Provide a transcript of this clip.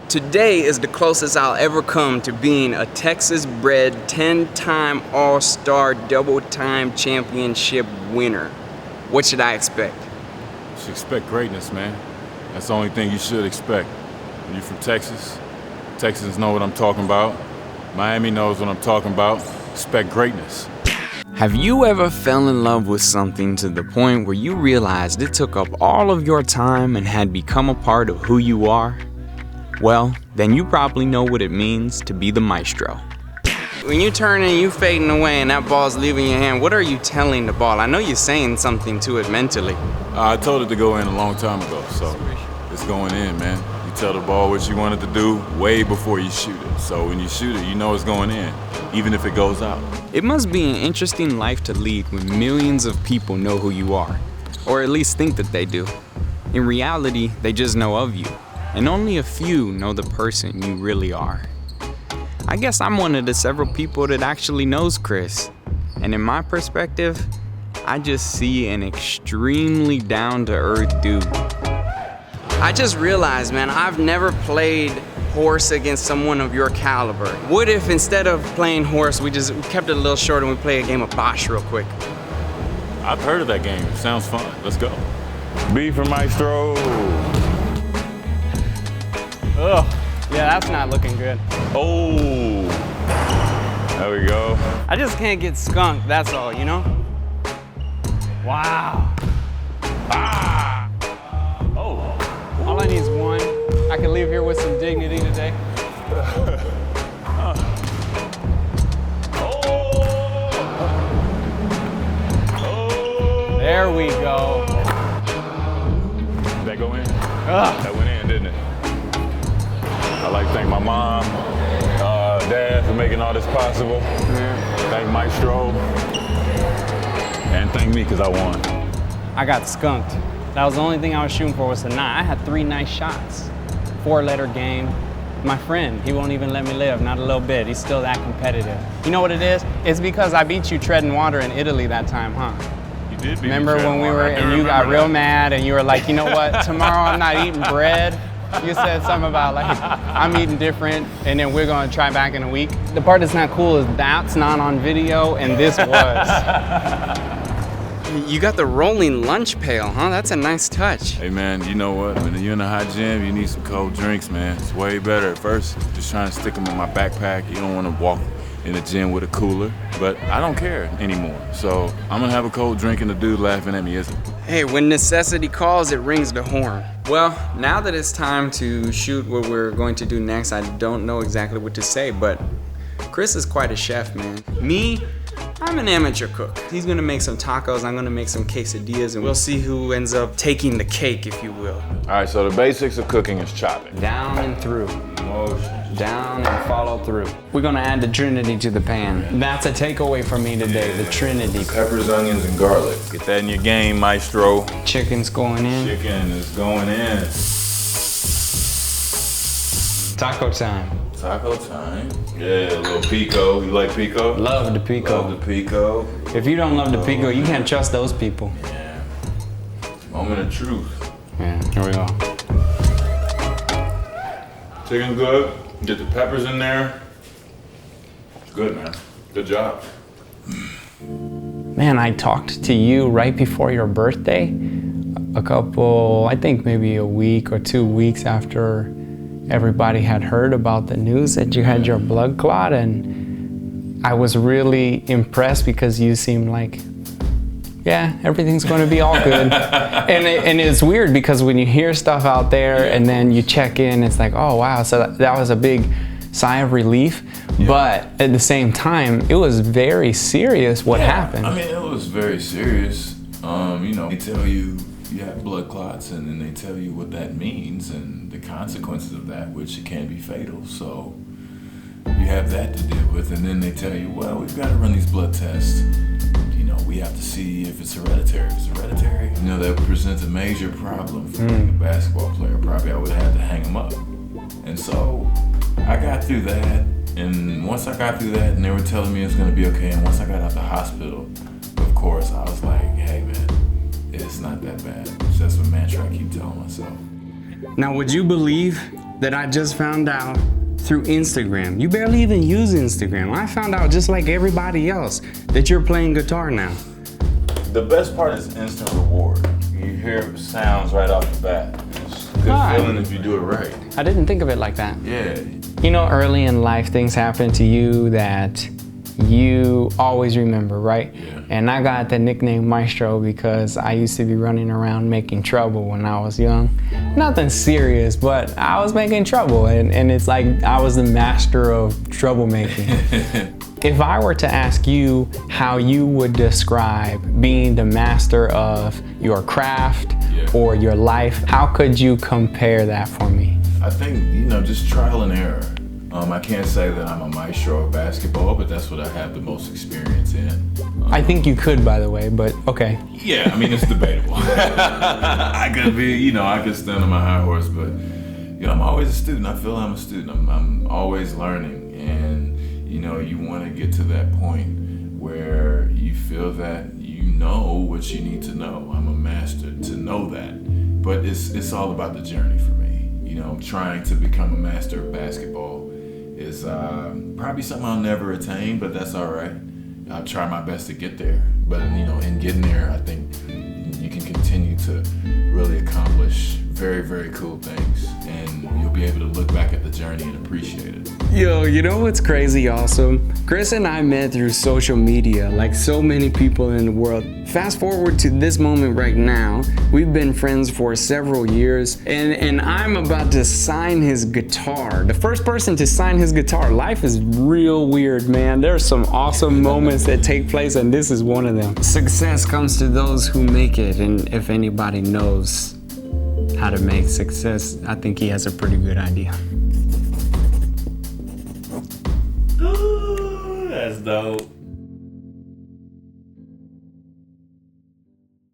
Today is the closest I'll ever come to being a Texas-bred 10-time All-Star double-time championship winner. What should I expect? You should expect greatness, man. That's the only thing you should expect. When you're from Texas, Texans know what I'm talking about. Miami knows what I'm talking about. Expect greatness. Have you ever fell in love with something to the point where you realized it took up all of your time and had become a part of who you are? Well, then you probably know what it means to be the maestro. When you turn and you fading away and that ball's leaving your hand, what are you telling the ball? I know you're saying something to it mentally. I told it to go in a long time ago, so it's going in, man. You tell the ball what you want it to do way before you shoot it. So when you shoot it, you know it's going in, even if it goes out. It must be an interesting life to lead when millions of people know who you are, or at least think that they do. In reality, they just know of you, and only a few know the person you really are. I guess I'm one of the several people that actually knows Chris, and in my perspective, I just see an extremely down-to-earth dude. I just realized, man, I've never played horse against someone of your caliber. What if instead of playing horse, we kept it a little short and we play a game of Bosh real quick? I've heard of that game. It sounds fun. Let's go. B for Maestro. Ugh, yeah, that's not looking good. Oh, there we go. I just can't get skunked, that's all, you know? Wow. Ah! Oh. All I need is one. I can leave here with some dignity today. There we go. Did that go in? That went in, didn't it? I'd like to thank my mom, dad for making all this possible. Yeah. Thank Maestro. And thank me because I won. I got skunked. That was the only thing I was shooting for was a 9. I had 3 nice shots. 4-letter game. My friend, he won't even let me live, not a little bit. He's still that competitive. You know what it is? It's because I beat you treading water in Italy that time, huh? You did beat Remember me when we were, and you got real mad and you were like, you know what, tomorrow I'm not eating bread. You said something about like, I'm eating different and then we're gonna try back in a week. The part that's not cool is that's not on video and this was. You got the rolling lunch pail, huh? That's a nice touch. Hey man, you know what? When you're in a hot gym, you need some cold drinks, man. It's way better. At first, just trying to stick them in my backpack. You don't want to walk in the gym with a cooler, but I don't care anymore. So I'm gonna have a cold drink and the dude laughing at me isn't. Hey, when necessity calls, it rings the horn. Well, now that it's time to shoot what we're going to do next, I don't know exactly what to say, but Chris is quite a chef, man. Me, I'm an amateur cook. He's gonna make some tacos, I'm gonna make some quesadillas, and we'll see who ends up taking the cake, if you will. All right, so the basics of cooking is chopping. Down and through. Motion. Down and follow through. We're gonna add the Trinity to the pan. That's a takeaway for me today, the Trinity. Peppers, onions, and garlic. Get that in your game, Maestro. Chicken's going in. Chicken is going in. Taco time. Taco time. Yeah, a little pico. You like pico? Love the pico. Love the pico. If you don't love the pico, you can't trust those people. Yeah. Moment of truth. Yeah, here we go. Chicken good. Get the peppers in there. It's good, man. Good job. Man, I talked to you right before your birthday. I think maybe a week or 2 weeks after everybody had heard about the news that you had your blood clot, and I was really impressed because you seemed like, yeah, everything's going to be all good. and it's weird because when you hear stuff out there and then you check in, it's like, oh wow, so that was a big sigh of relief. Yeah. But at the same time, it was very serious what happened. I mean, it was very serious. You know, they tell you you have blood clots and then they tell you what that means and the consequences of that, which it can be fatal. So you have that to deal with, and then they tell you, well, we've got to run these blood tests. You know, we have to see if it's hereditary. If it's hereditary, you know, that presents a major problem for being a basketball player. Probably I would have had to hang him up. And so I got through that, and once I got through that and they were telling me it's going to be okay, and once I got out the hospital, of course, I was like, hey man, it's not that bad. That's what mantra I keep telling myself. Now, would you believe that I just found out through Instagram. You barely even use Instagram. I found out just like everybody else that you're playing guitar now. The best part is instant reward. You hear sounds right off the bat. It's a good feeling if you do it right. I didn't think of it like that. Yeah. You know, early in life, things happen to you that you always remember, right? Yeah. And I got the nickname Maestro because I used to be running around making trouble when I was young. Nothing serious, but I was making trouble, and it's like I was the master of troublemaking. If I were to ask you how you would describe being the master of your craft or your life, how could you compare that for me? I think, just trial and error. I can't say that I'm a maestro of basketball, but that's what I have the most experience in. I think you could, by the way, but okay. Yeah, I mean, it's debatable. I could be, I could stand on my high horse, but, I'm always a student. I feel I'm a student. I'm always learning, and, you want to get to that point where you feel that you know what you need to know. I'm a master to know that, but it's all about the journey for me. Trying to become a master of basketball is probably something I'll never attain, but that's all right. I'll try my best to get there. But, in getting there, I think you can continue to really accomplish very, very cool things. And you'll be able to look back at the journey and appreciate it. Yo, you know what's crazy awesome? Chris and I met through social media, like so many people in the world. Fast forward to this moment right now, we've been friends for several years, and I'm about to sign his guitar. The first person to sign his guitar. Life is real weird, man. There's some awesome moments that take place, and this is one of them. Success comes to those who make it, and if anybody knows how to make success, I think he has a pretty good idea. That's dope.